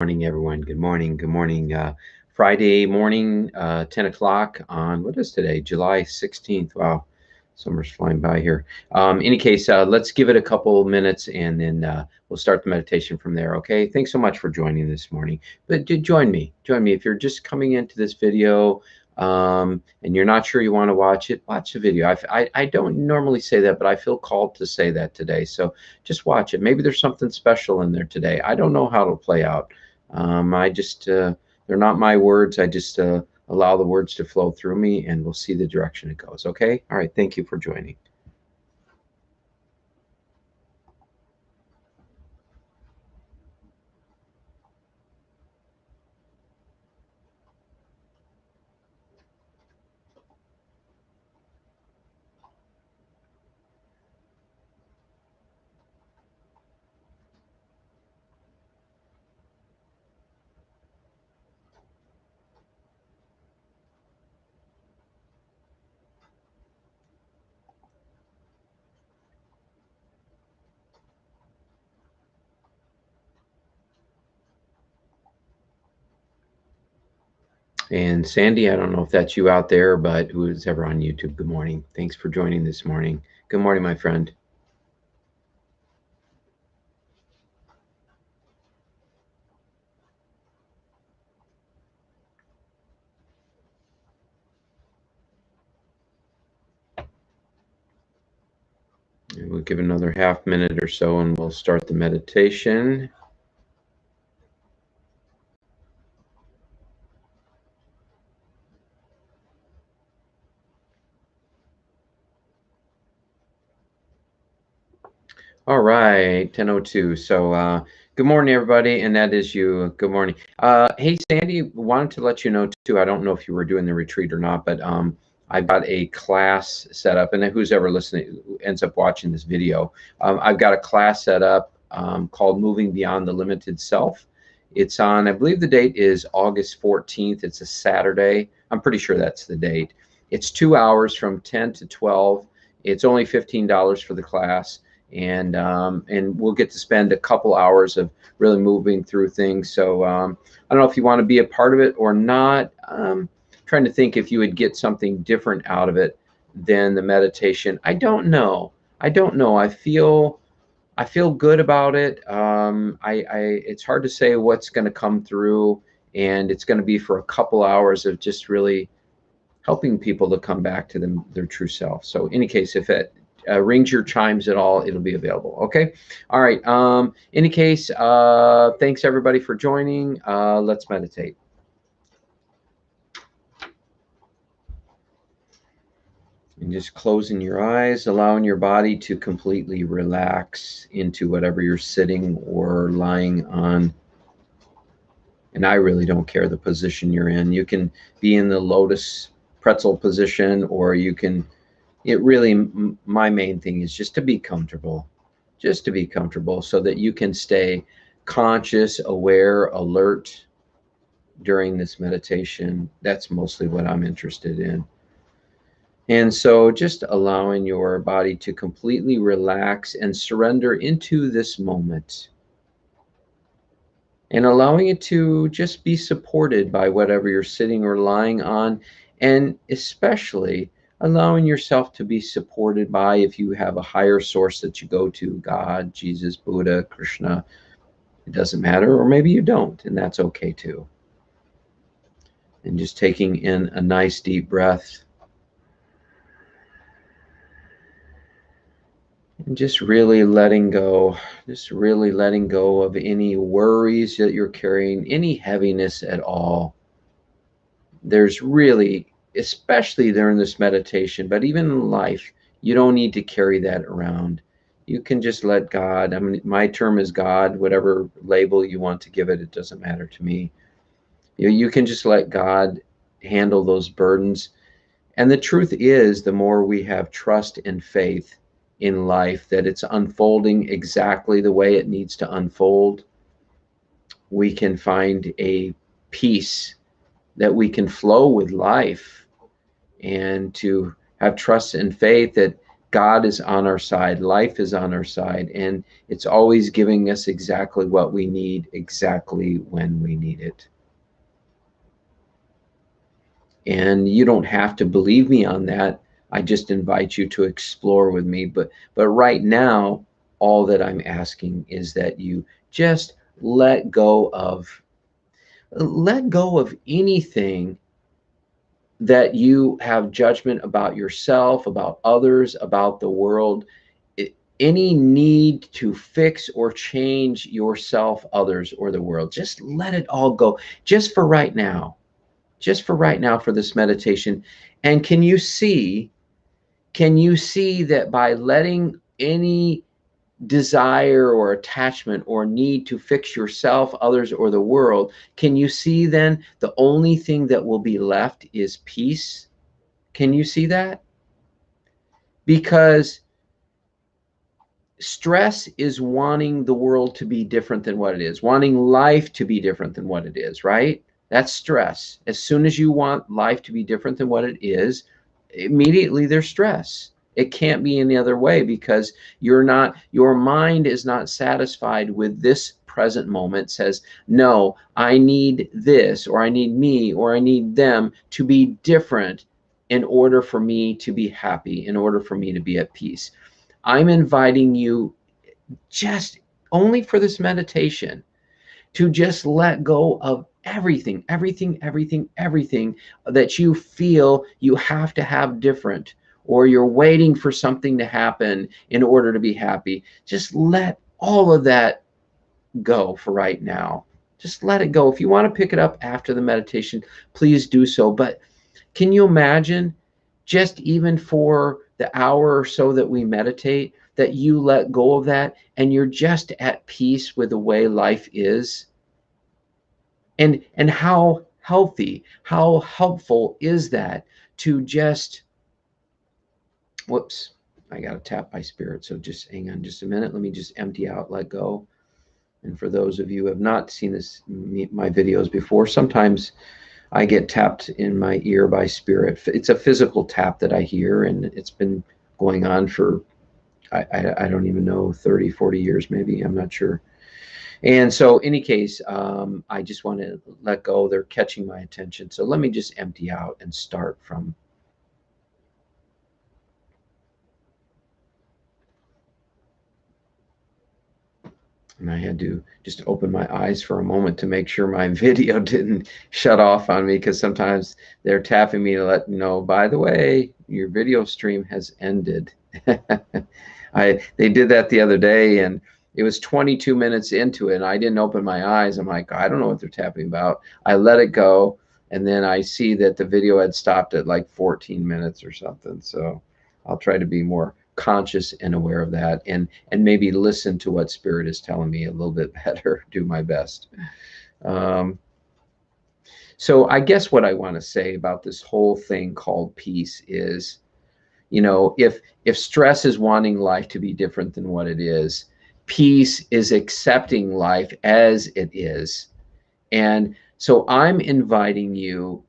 Morning, everyone. Good morning. Good morning. Friday morning, 10 o'clock on, what is today? July 16th. Wow, summer's flying by here. Any case, let's give it a couple minutes and then we'll start the meditation from there, okay? Thanks so much for joining this morning. But join me. Join me. If you're just coming into this video and you're not sure you want to watch it, watch the video. I don't normally say that, but I feel called to say that today. So just watch it. Maybe there's something special in there today. I don't know how it'll play out. They're not my words. I just allow the words to flow through me and we'll see the direction it goes. Okay. All right. Thank you for joining. And Sandy, I don't know if that's you out there, but who's ever on YouTube, good morning. Thanks for joining this morning. Good morning, my friend. And we'll give another half minute or so and we'll start the meditation. All right, 10:02. So good morning, everybody, and that is you. Good morning. Hey, Sandy, wanted to let you know too. I don't know if you were doing the retreat or not, but I've got a class set up, and who's ever listening who ends up watching this video, I've got a class set up called "Moving Beyond the Limited Self." It's on, I believe the date is August 14th. It's a Saturday. I'm pretty sure that's the date. It's 2 hours from 10 to 12. It's only $15 for the class and we'll get to spend a couple hours of really moving through things. So I don't know if you want to be a part of it or not. Trying to think if you would get something different out of it than the meditation. I don't know. I don't know. I feel good about it. It's hard to say what's going to come through, and it's going to be for a couple hours of just really helping people to come back to their true self. So in any case, if it rings your chimes at all, it'll be available. Okay. All right. Any case, thanks everybody for joining. Let's meditate. And just closing your eyes, allowing your body to completely relax into whatever you're sitting or lying on. And I really don't care the position you're in. You can be in the lotus pretzel position, or you can, it really, my main thing is just to be comfortable, so that you can stay conscious, aware, alert during this meditation. That's mostly what I'm interested in. And so just allowing your body to completely relax and surrender into this moment, and allowing it to just be supported by whatever you're sitting or lying on, and especially allowing yourself to be supported by, if you have a higher source that you go to, God, Jesus, Buddha, Krishna, it doesn't matter, or maybe you don't, and that's okay too. And just taking in a nice deep breath. And just really letting go, of any worries that you're carrying, any heaviness at all. There's really, especially during this meditation, but even in life, you don't need to carry that around. You can just let God, I mean, my term is God, whatever label you want to give it, it doesn't matter to me. You can just let God handle those burdens. And the truth is, the more we have trust and faith in life that it's unfolding exactly the way it needs to unfold, we can find a peace that we can flow with life, and to have trust and faith that God is on our side, life is on our side, and it's always giving us exactly what we need, exactly when we need it. And you don't have to believe me on that. I just invite you to explore with me. But right now, all that I'm asking is that you just let go of anything that you have judgment about yourself, about others, about the world, any need to fix or change yourself, others, or the world. Just let it all go, just for right now, just for right now, for this meditation. And can you see that by letting any desire or attachment or need to fix yourself, others, or the world, can you see then the only thing that will be left is peace? Can you see that? Because stress is wanting the world to be different than what it is, wanting life to be different than what it is, right? That's stress. As soon as you want life to be different than what it is, immediately there's stress. It can't be any other way, because your mind is not satisfied with this present moment. Says, no, I need this, or I need me, or I need them to be different in order for me to be happy, in order for me to be at peace. I'm inviting you, just only for this meditation, to just let go of everything, everything, everything, everything that you feel you have to have different, or you're waiting for something to happen in order to be happy. Just let all of that go for right now. Just let it go. If you want to pick it up after the meditation, please do so. But can you imagine, just even for the hour or so that we meditate, that you let go of that and you're just at peace with the way life is? And how healthy, how helpful is that, to just, whoops, I got to tap my spirit. So just hang on just a minute. Let me just empty out, let go. And for those of you who have not seen my videos before, sometimes I get tapped in my ear by spirit. It's a physical tap that I hear, and it's been going on for, I don't even know, 30, 40 years maybe. I'm not sure. And so, any case, I just want to let go. They're catching my attention. So let me just empty out and start from. And I had to just open my eyes for a moment to make sure my video didn't shut off on me, because sometimes they're tapping me to let me know, by the way, your video stream has ended. They did that the other day, and it was 22 minutes into it, and I didn't open my eyes. I'm like, I don't know what they're tapping about. I let it go, and then I see that the video had stopped at like 14 minutes or something. So I'll try to be more conscious and aware of that, and maybe listen to what spirit is telling me a little bit better. Do my best. So I guess what I want to say about this whole thing called peace is, if stress is wanting life to be different than what it is, peace is accepting life as it is. And so I'm inviting you,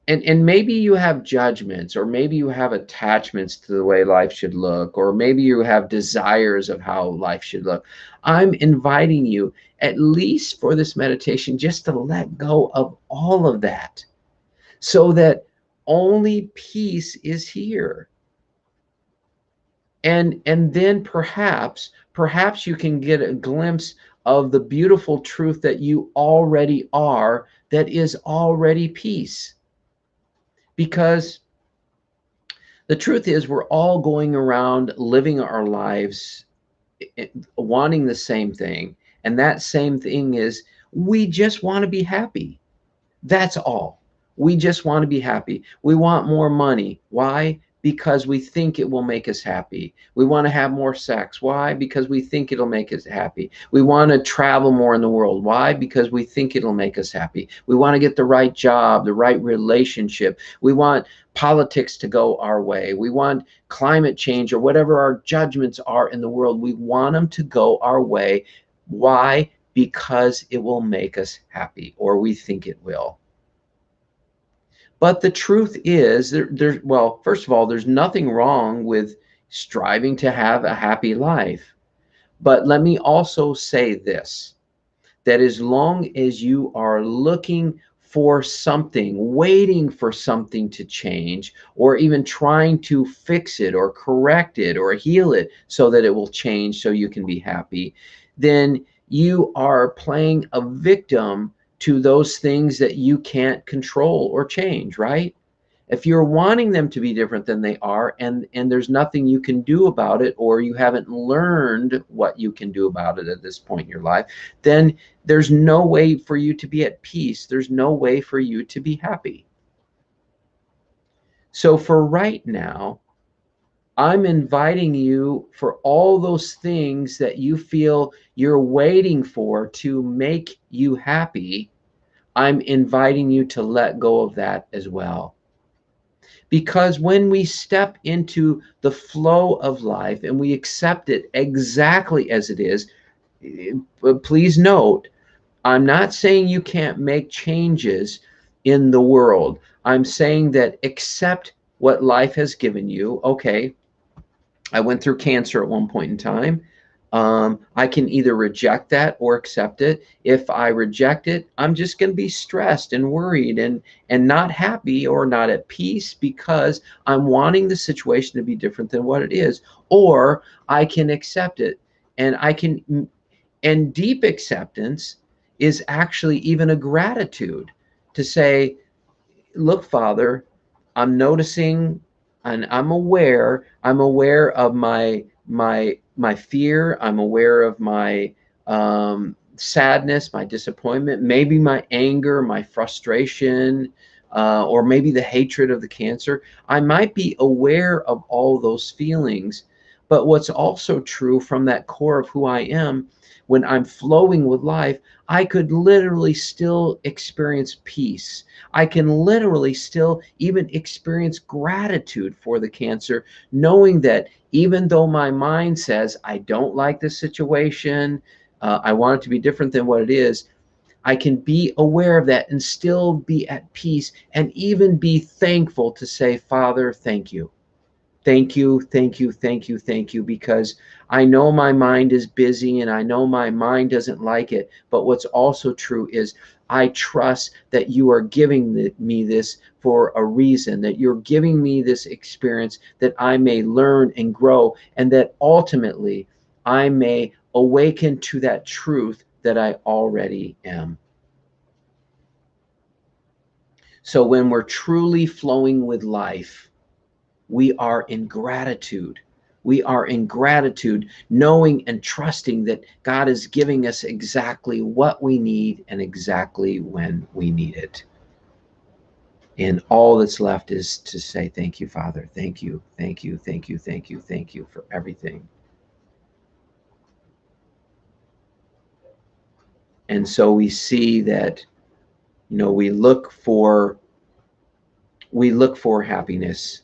and maybe you have judgments, or maybe you have attachments to the way life should look, or maybe you have desires of how life should look. I'm inviting you, at least for this meditation, just to let go of all of that, so that only peace is here. And then perhaps you can get a glimpse of the beautiful truth that you already are, that is already peace. Because the truth is, we're all going around living our lives wanting the same thing. And that same thing is, we just want to be happy. That's all. We just want to be happy. We want more money. Why? Because we think it will make us happy. We want to have more sex. Why? Because we think it'll make us happy. We want to travel more in the world. Why? Because we think it'll make us happy. We want to get the right job, the right relationship. We want politics to go our way. We want climate change, or whatever our judgments are in the world. We want them to go our way. Why? Because it will make us happy, or we think it will. But the truth is, well, first of all, there's nothing wrong with striving to have a happy life. But let me also say this, that as long as you are looking for something, waiting for something to change, or even trying to fix it or correct it or heal it so that it will change so you can be happy, then you are playing a victim to those things that you can't control or change, right? If you're wanting them to be different than they are, and there's nothing you can do about it, or you haven't learned what you can do about it at this point in your life, then there's no way for you to be at peace. There's no way for you to be happy. So for right now, I'm inviting you, for all those things that you feel you're waiting for to make you happy, I'm inviting you to let go of that as well. Because when we step into the flow of life and we accept it exactly as it is, please note, I'm not saying you can't make changes in the world. I'm saying that accept what life has given you. Okay, I went through cancer at one point in time. I can either reject that or accept it. If I reject it, I'm just going to be stressed and worried and not happy or not at peace because I'm wanting the situation to be different than what it is. Or I can accept it, and I can, and deep acceptance is actually even a gratitude to say, look, Father, I'm noticing and I'm aware of my fear. I'm aware of my sadness, my disappointment, maybe my anger, my frustration, or maybe the hatred of the cancer. I might be aware of all those feelings, but what's also true from that core of who I am, when I'm flowing with life, I could literally still experience peace. I can literally still even experience gratitude for the cancer, knowing that even though my mind says, I don't like this situation, I want it to be different than what it is, I can be aware of that and still be at peace and even be thankful to say, Father, thank you. Thank you, thank you, thank you, thank you, because I know my mind is busy and I know my mind doesn't like it. But what's also true is I trust that you are giving me this for a reason, that you're giving me this experience that I may learn and grow, and that ultimately I may awaken to that truth that I already am. So when we're truly flowing with life, we are in gratitude. We are in gratitude, knowing and trusting that God is giving us exactly what we need and exactly when we need it. And all that's left is to say, thank you, Father. Thank you, thank you, thank you, thank you, thank you for everything. And so we see that, we look for happiness,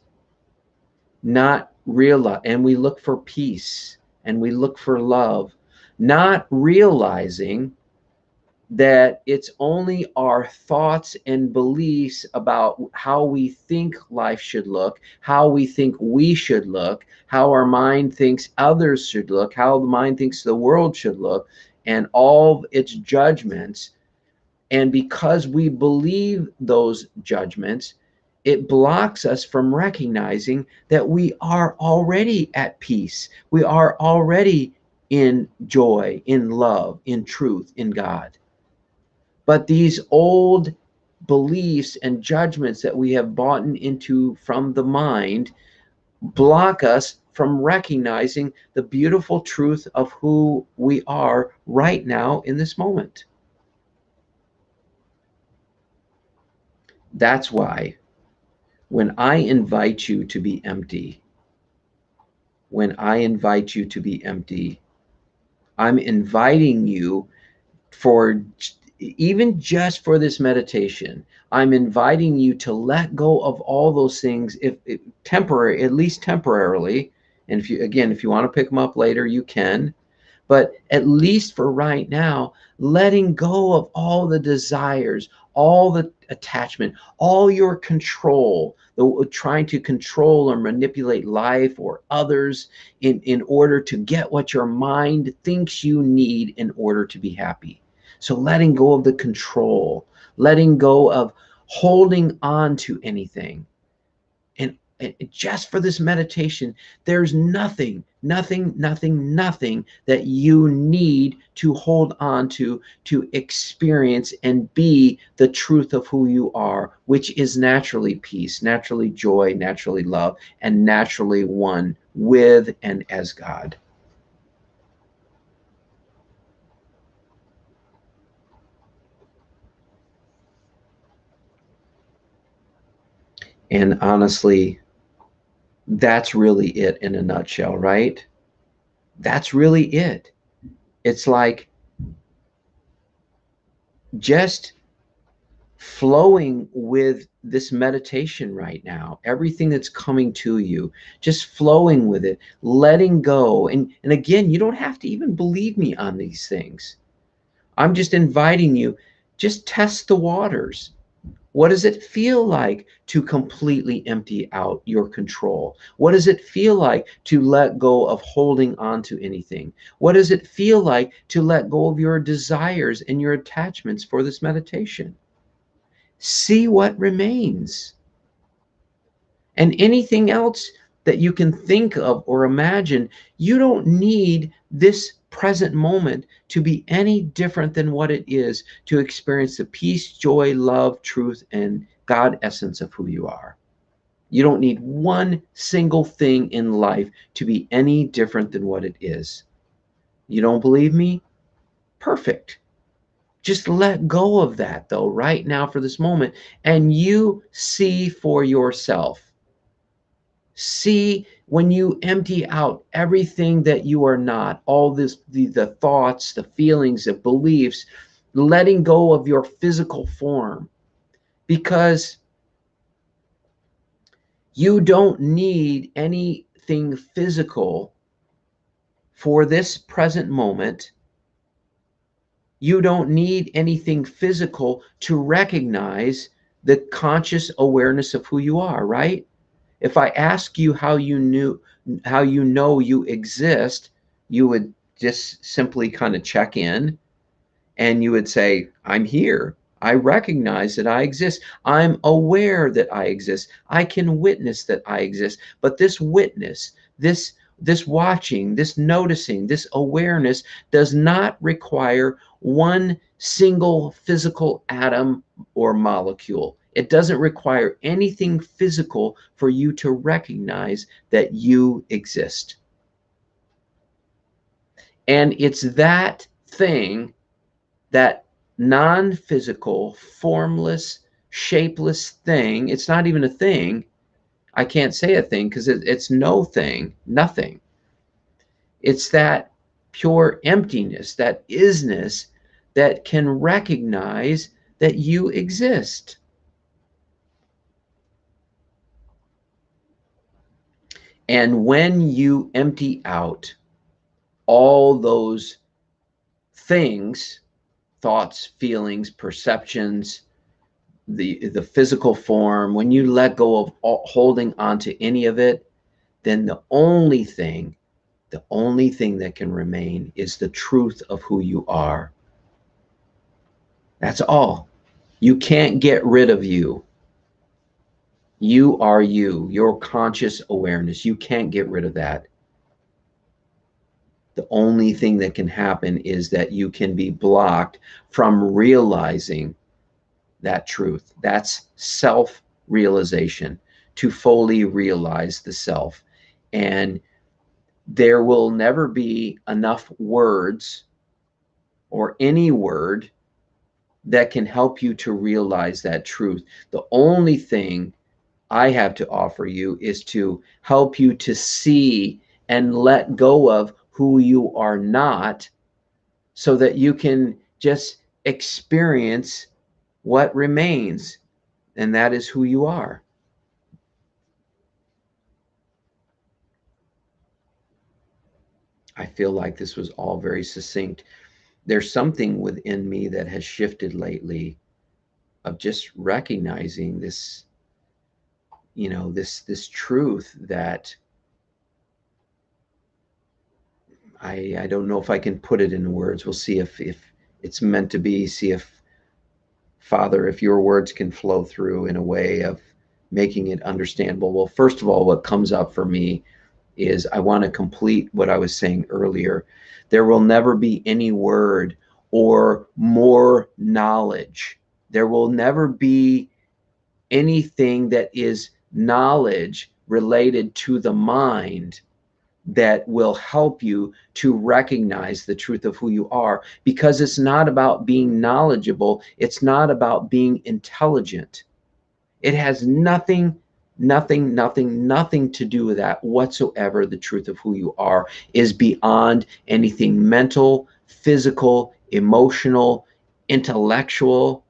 not realize, and we look for peace, and we look for love, not realizing that it's only our thoughts and beliefs about how we think life should look, how we think we should look, how our mind thinks others should look, how the mind thinks the world should look, and all its judgments. And because we believe those judgments, it blocks us from recognizing that we are already at peace. We are already in joy, in love, in truth, in God. But these old beliefs and judgments that we have bought into from the mind block us from recognizing the beautiful truth of who we are right now in this moment. That's why when I invite you to be empty, when I invite you to be empty, I'm inviting you for, even just for this meditation, I'm inviting you to let go of all those things, if temporary, at least temporarily. And if you, again, if you want to pick them up later, you can. But at least for right now, letting go of all the desires, all the attachment, all your control, trying to control or manipulate life or others in order to get what your mind thinks you need in order to be happy. So letting go of the control, letting go of holding on to anything. And just for this meditation, there's nothing, nothing, nothing, nothing that you need to hold on to experience and be the truth of who you are, which is naturally peace, naturally joy, naturally love, and naturally one with and as God. And honestly, that's really it in a nutshell, right? That's really it. It's like just flowing with this meditation right now, everything that's coming to you, just flowing with it, letting go. And again, you don't have to even believe me on these things. I'm just inviting you, just test the waters. What does it feel like to completely empty out your control? What does it feel like to let go of holding on to anything? What does it feel like to let go of your desires and your attachments for this meditation? See what remains. And anything else that you can think of or imagine, you don't need this present moment to be any different than what it is to experience the peace, joy, love, truth, and God essence of who you are. You don't need one single thing in life to be any different than what it is. You don't believe me? Perfect. Just let go of that, though, right now for this moment, and you see for yourself. See when you empty out everything that you are not, all this, the thoughts, the feelings, the beliefs, letting go of your physical form, because you don't need anything physical for this present moment. You don't need anything physical to recognize the conscious awareness of who you are, right? If I ask you how you know you exist, you would just simply kind of check in and you would say, I'm here. I recognize that I exist. I'm aware that I exist. I can witness that I exist. But this witness, this watching, this noticing, this awareness does not require one single physical atom or molecule. It doesn't require anything physical for you to recognize that you exist. And it's that thing, that non-physical, formless, shapeless thing. It's not even a thing. I can't say a thing because it's no thing, nothing. It's that pure emptiness, that isness that can recognize that you exist. And when you empty out all those things, thoughts, feelings, perceptions, the physical form, when you let go of holding on to any of it, then the only thing that can remain is the truth of who you are. That's all. You can't get rid of you. You are you, your conscious awareness. You can't get rid of that. The only thing that can happen is that you can be blocked from realizing that truth. That's self-realization, to fully realize the self. And there will never be enough words or any word that can help you to realize that truth. The only thing I have to offer you is to help you to see and let go of who you are not, so that you can just experience what remains, and that is who you are. I feel like this was all very succinct. There's something within me that has shifted lately of just recognizing this, this truth that I don't know if I can put it in words. We'll see if it's meant to be. See if, Father, if your words can flow through in a way of making it understandable. Well, first of all, what comes up for me is I want to complete what I was saying earlier. There will never be any word or more knowledge. There will never be anything that is knowledge related to the mind that will help you to recognize the truth of who you are, because it's not about being knowledgeable. It's not about being intelligent. It has nothing to do with that whatsoever. The truth of who you are is beyond anything mental, physical, emotional, intellectual.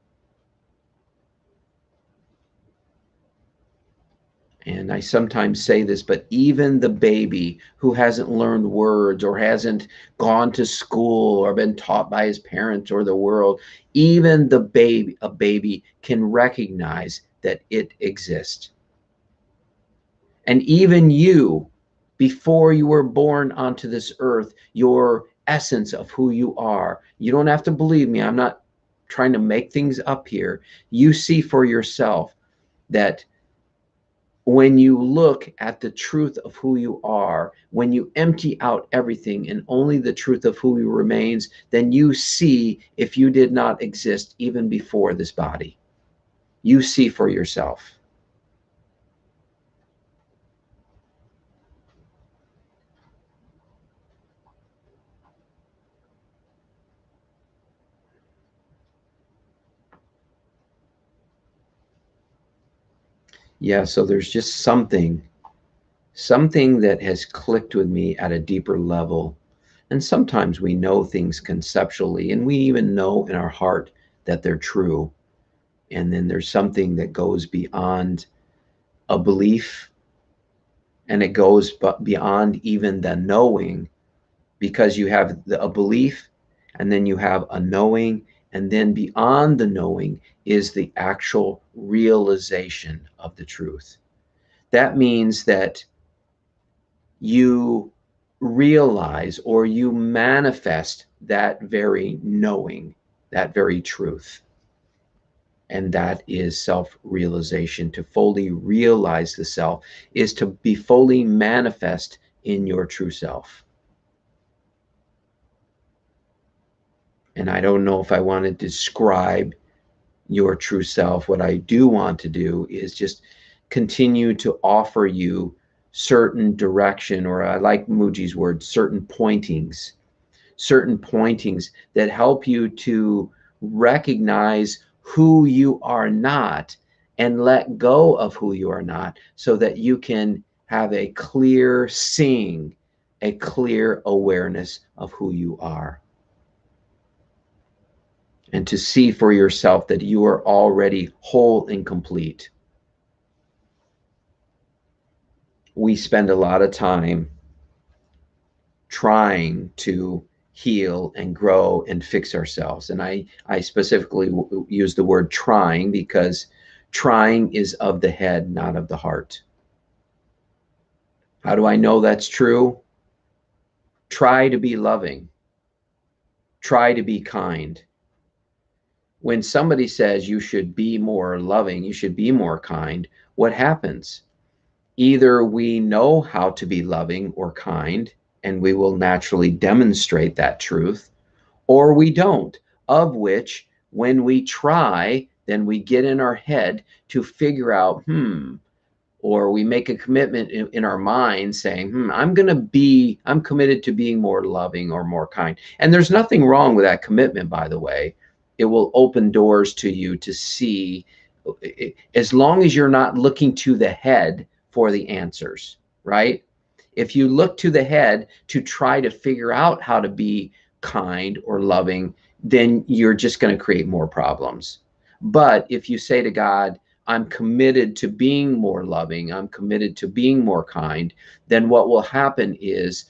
And I sometimes say this, but even the baby who hasn't learned words or hasn't gone to school or been taught by his parents or the world, even the baby, a baby can recognize that it exists. And even you, before you were born onto this earth, your essence of who you are, you don't have to believe me. I'm not trying to make things up here. You see for yourself that when you look at the truth of who you are, when you empty out everything and only the truth of who you remains, then you see if you did not exist even before this body. You see for yourself. Yeah, so there's just something that has clicked with me at a deeper level. And sometimes we know things conceptually, and we even know in our heart that they're true. And then there's something that goes beyond a belief, and it goes beyond even the knowing, because you have a belief, and then you have a knowing, and then beyond the knowing is the actual realization of the truth. That means that you realize or you manifest that very knowing, that very truth. And that is self-realization. To fully realize the self is to be fully manifest in your true self. And I don't know if I want to describe your true self. What I do want to do is just continue to offer you certain direction, or I like Muji's word, certain pointings that help you to recognize who you are not and let go of who you are not, so that you can have a clear seeing, a clear awareness of who you are. And to see for yourself that you are already whole and complete. We spend a lot of time trying to heal and grow and fix ourselves. And I specifically use the word trying because trying is of the head, not of the heart. How do I know that's true? Try to be loving. Try to be kind. When somebody says you should be more loving, you should be more kind, what happens? Either we know how to be loving or kind, and we will naturally demonstrate that truth, or we don't, of which, when we try, then we get in our head to figure out, or we make a commitment in our mind saying, I'm committed to being more loving or more kind. And there's nothing wrong with that commitment, by the way. It will open doors to you to see, as long as you're not looking to the head for the answers, right? If you look to the head to try to figure out how to be kind or loving, then you're just going to create more problems. But if you say to God, I'm committed to being more loving, I'm committed to being more kind, then what will happen is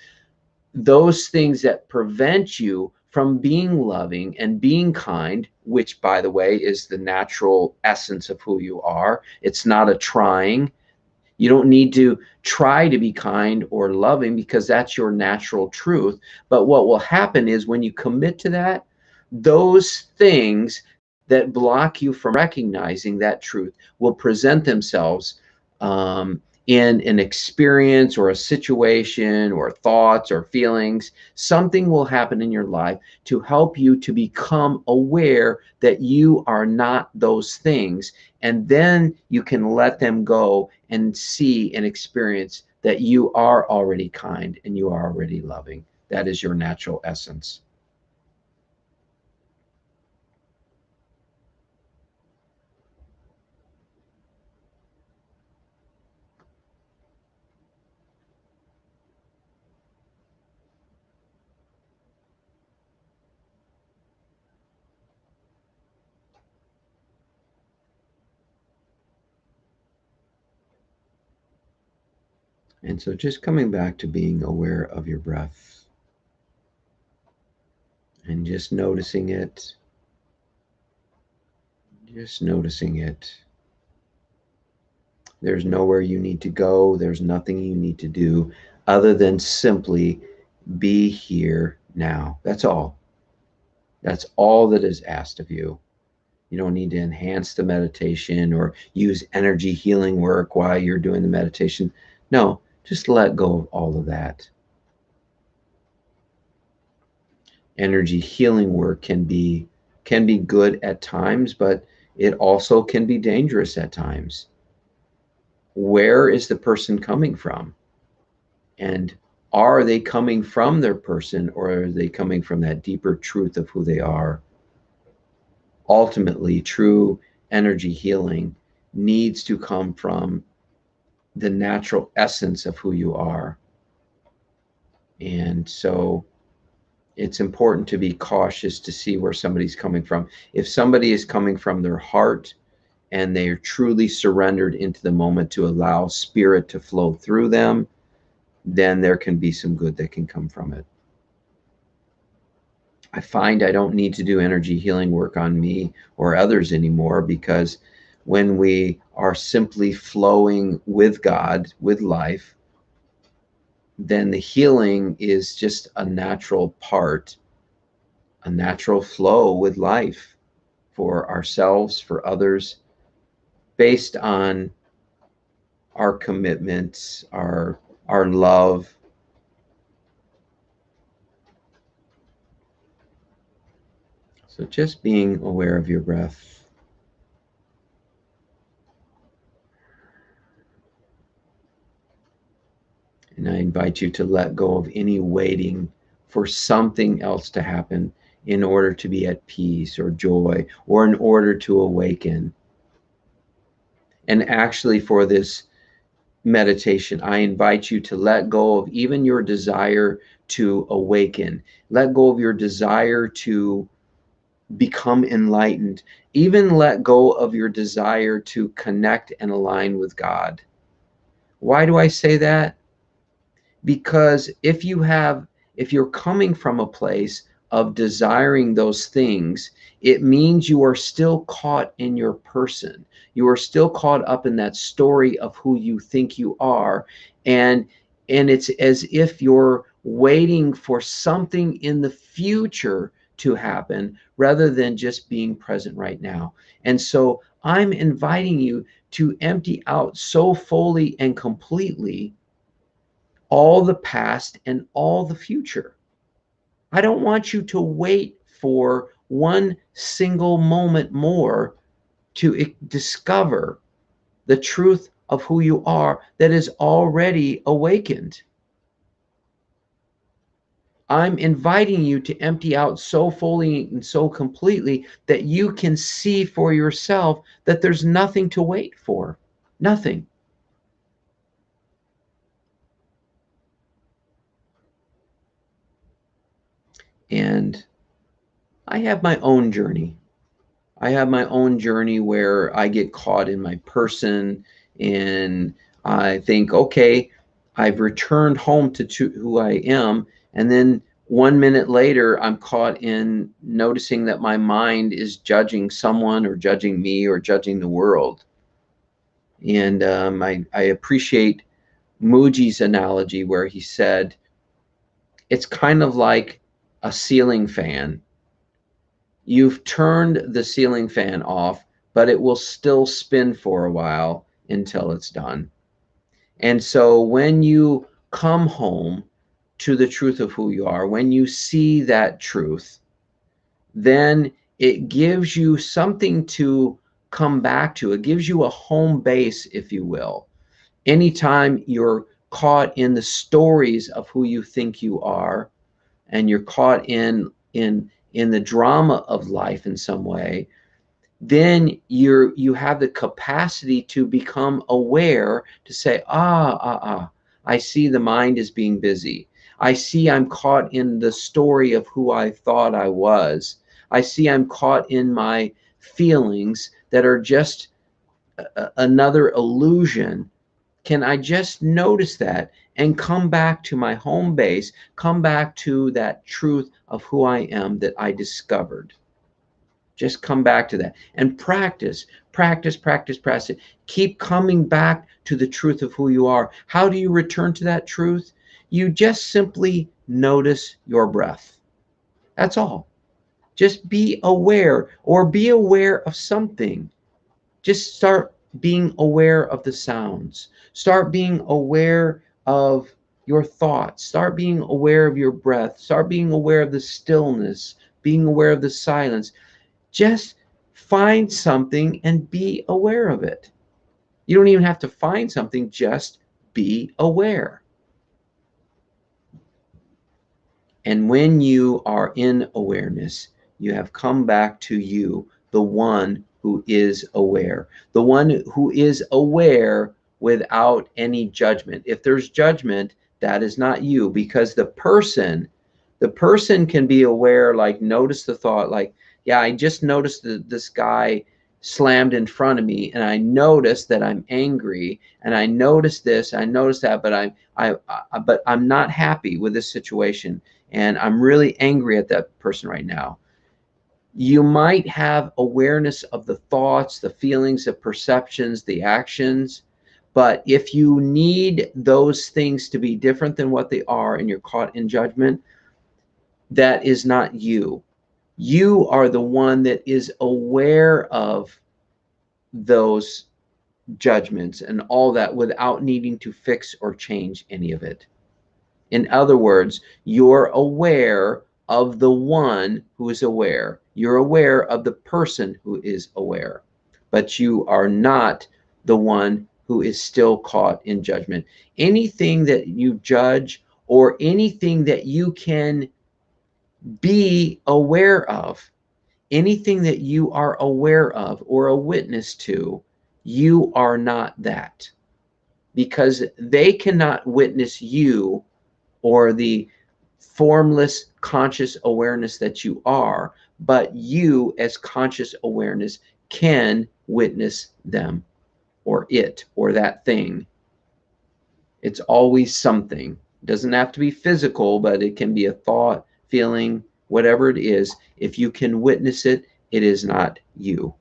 those things that prevent you from being loving and being kind, which, by the way, is the natural essence of who you are. It's not a trying. You don't need to try to be kind or loving because that's your natural truth. But what will happen is when you commit to that, those things that block you from recognizing that truth will present themselves in an experience or a situation or thoughts or feelings. Something will happen in your life to help you to become aware that you are not those things. And then you can let them go and see and experience that you are already kind and you are already loving. That is your natural essence. And so just coming back to being aware of your breath and just noticing it, just noticing it. There's nowhere you need to go. There's nothing you need to do other than simply be here now. That's all. That's all that is asked of you. You don't need to enhance the meditation or use energy healing work while you're doing the meditation. No, just let go of all of that. Energy healing work can be good at times, but it also can be dangerous at times. Where is the person coming from? And are they coming from their person, or are they coming from that deeper truth of who they are? Ultimately, true energy healing needs to come from the natural essence of who you are. And so it's important to be cautious to see where somebody's coming from. If somebody is coming from their heart and they are truly surrendered into the moment to allow spirit to flow through them, then there can be some good that can come from it. I find I don't need to do energy healing work on me or others anymore, because when we are simply flowing with God, with life, then the healing is just a natural part, a natural flow with life for ourselves, for others, based on our commitments, our love. So just being aware of your breath. And I invite you to let go of any waiting for something else to happen in order to be at peace or joy or in order to awaken. And actually, for this meditation, I invite you to let go of even your desire to awaken. Let go of your desire to become enlightened. Even let go of your desire to connect and align with God. Why do I say that? Because if you're coming from a place of desiring those things, it means you are still caught in your person. You are still caught up in that story of who you think you are. and and it's as if you're waiting for something in the future to happen rather than just being present right now. And so I'm inviting you to empty out so fully and completely all the past and all the future. I don't want you to wait for one single moment more to discover the truth of who you are that is already awakened. I'm inviting you to empty out so fully and so completely that you can see for yourself that there's nothing to wait for. Nothing. And I have my own journey. I have my own journey where I get caught in my person and I think, okay, I've returned home to who I am, And then 1 minute later, I'm caught in noticing that my mind is judging someone or judging me or judging the world. And I appreciate Muji's analogy where he said, it's kind of like a ceiling fan. You've turned the ceiling fan off, but it will still spin for a while until it's done. And so when you come home to the truth of who you are, when you see that truth, then it gives you something to come back to. It gives you a home base, if you will. Anytime you're caught in the stories of who you think you are, and you're caught in the drama of life in some way, then you have the capacity to become aware, to say, I see the mind is being busy. I see I'm caught in the story of who I thought I was. I see I'm caught in my feelings that are just another illusion. Can I just notice that and come back to my home base, come back to that truth of who I am that I discovered? Just come back to that and practice, practice, practice, practice. Keep coming back to the truth of who you are. How do you return to that truth? You just simply notice your breath. That's all. Just be aware, or be aware of something. Just start being aware of the sounds. Start being aware of your thoughts. Start being aware of your breath. Start being aware of the stillness, being aware of the silence. Just find something and be aware of it. You don't even have to find something, just be aware. And when you are in awareness, you have come back to you, the one who is aware, the one who is aware without any judgment. If there's judgment, that is not you, because the person can be aware, like notice the thought, like, yeah, I just noticed that this guy slammed in front of me, and I noticed that I'm angry, and I noticed this, I noticed that, but I'm not happy with this situation, and I'm really angry at that person right now. You might have awareness of the thoughts, the feelings, the perceptions, the actions, but if you need those things to be different than what they are and you're caught in judgment, that is not you. You are the one that is aware of those judgments and all that without needing to fix or change any of it. In other words, you're aware of the one who is aware. You're aware of the person who is aware, but you are not the one who is still caught in judgment. Anything that you judge or anything that you can be aware of, anything that you are aware of or a witness to, you are not that, because they cannot witness you or the formless conscious awareness that you are, but you as conscious awareness can witness them or it or that thing. It's always something. It doesn't have to be physical, but it can be a thought, feeling, whatever it is. If you can witness it, it is not you.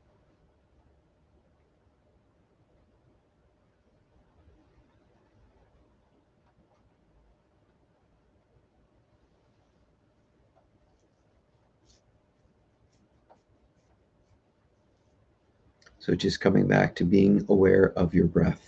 So just coming back to being aware of your breath.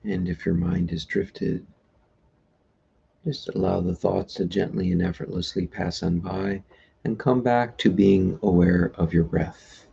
And if your mind is drifted, just allow the thoughts to gently and effortlessly pass on by and come back to being aware of your breath.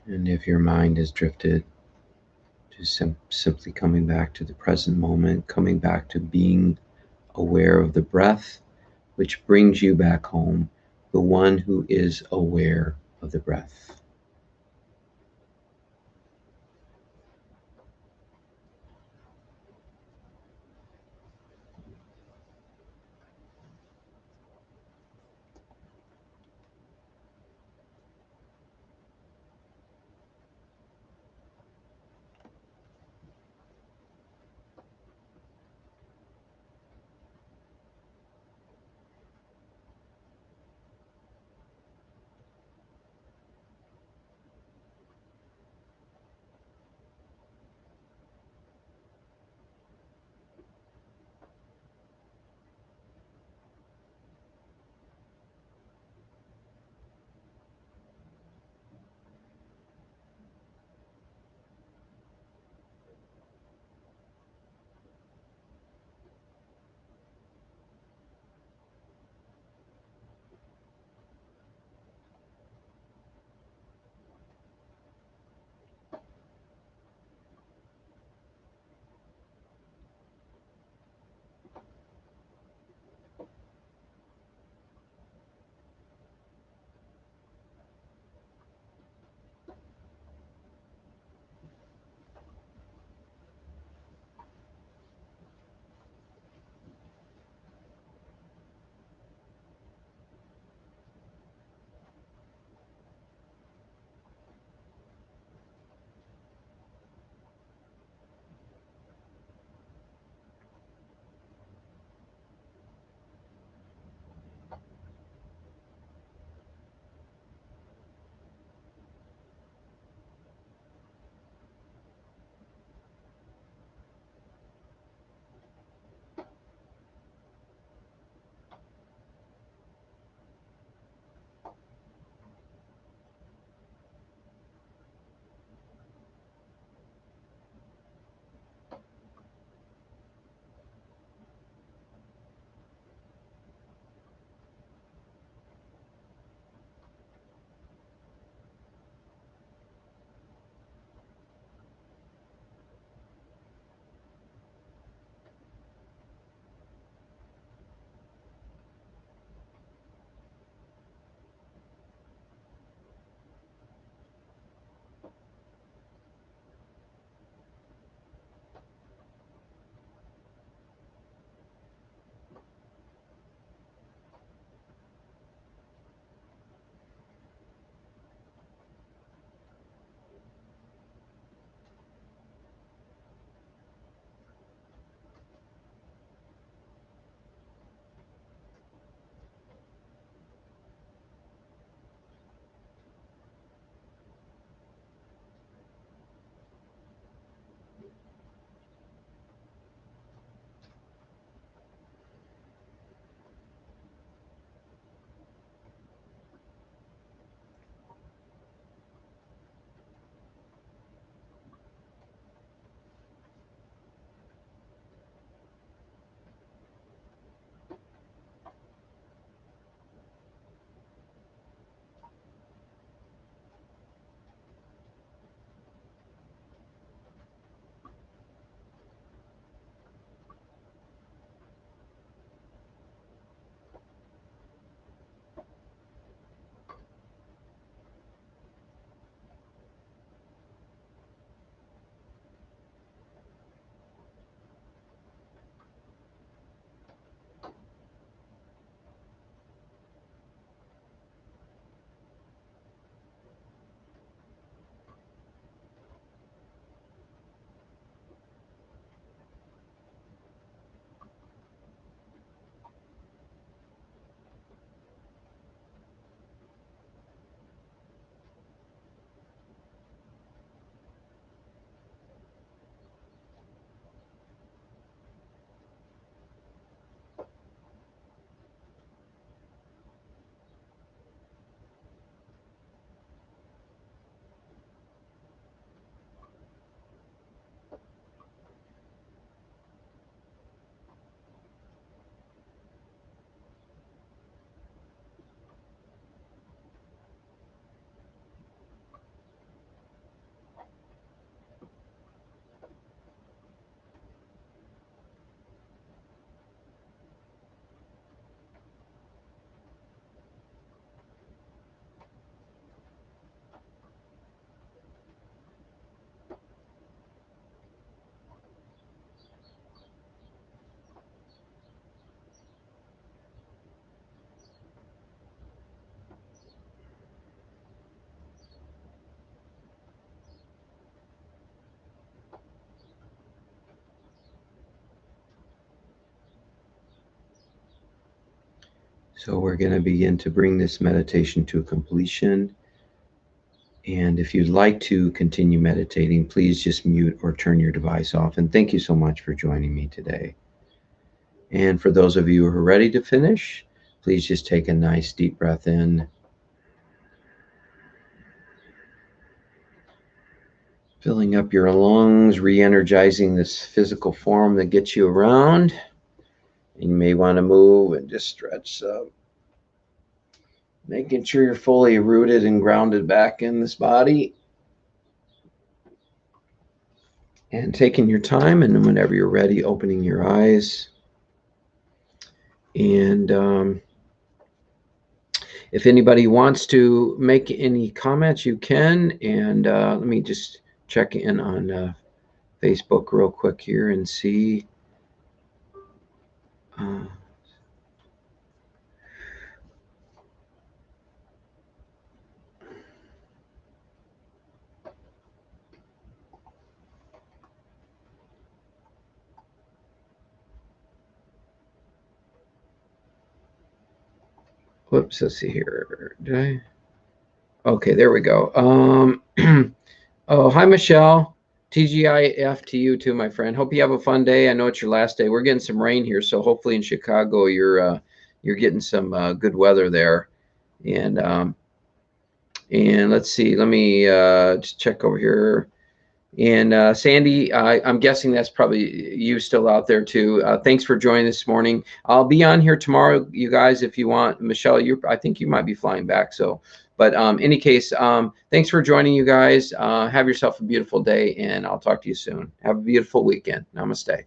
And if your mind is drifted, just simply coming back to the present moment, coming back to being aware of the breath, which brings you back home, the one who is aware of the breath. So we're going to begin to bring this meditation to completion. And if you'd like to continue meditating, please just mute or turn your device off. And thank you so much for joining me today. And for those of you who are ready to finish, please just take a nice deep breath in. Filling up your lungs, re-energizing this physical form that gets you around. And you may want to move and just stretch up. Making sure you're fully rooted and grounded back in this body. And taking your time, and whenever you're ready, opening your eyes. And if anybody wants to make any comments, you can. And let me just check in on Facebook real quick here and see. Whoops, let's see here. Did I? Okay, there we go. Oh, hi, Michelle. TGIF to you too, my friend. Hope you have a fun day. I know it's your last day. We're getting some rain here, so hopefully in Chicago you're getting some good weather there. And let's see. Let me just check over here. And Sandy, I'm guessing that's probably you still out there too. Thanks for joining this morning. I'll be on here tomorrow, you guys, if you want. Michelle, I think you might be flying back. So, but any case, thanks for joining, you guys. Have yourself a beautiful day, and I'll talk to you soon. Have a beautiful weekend. Namaste.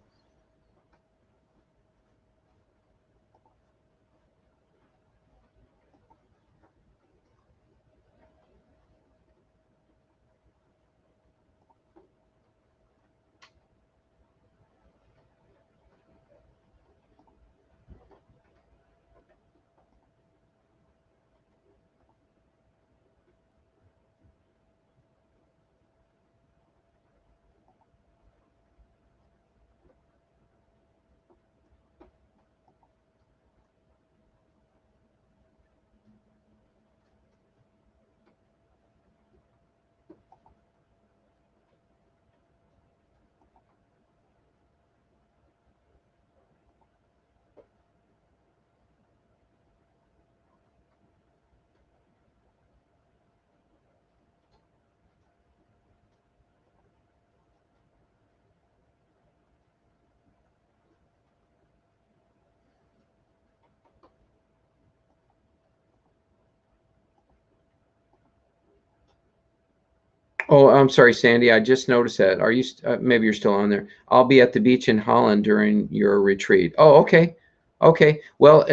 Oh, I'm sorry, Sandy. I just noticed that. Are you maybe you're still on there? I'll be at the beach in Holland during your retreat. Oh, okay. Okay. Well,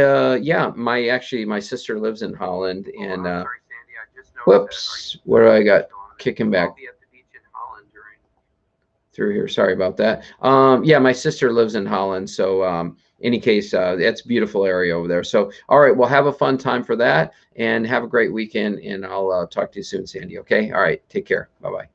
yeah, my sister lives in Holland, and whoops, where I got kicking back through here. Sorry about that. Yeah, my sister lives in Holland, so any case, that's a beautiful area over there. So, all right, well, have a fun time for that, and have a great weekend. And I'll talk to you soon, Sandy. Okay. All right. Take care. Bye bye.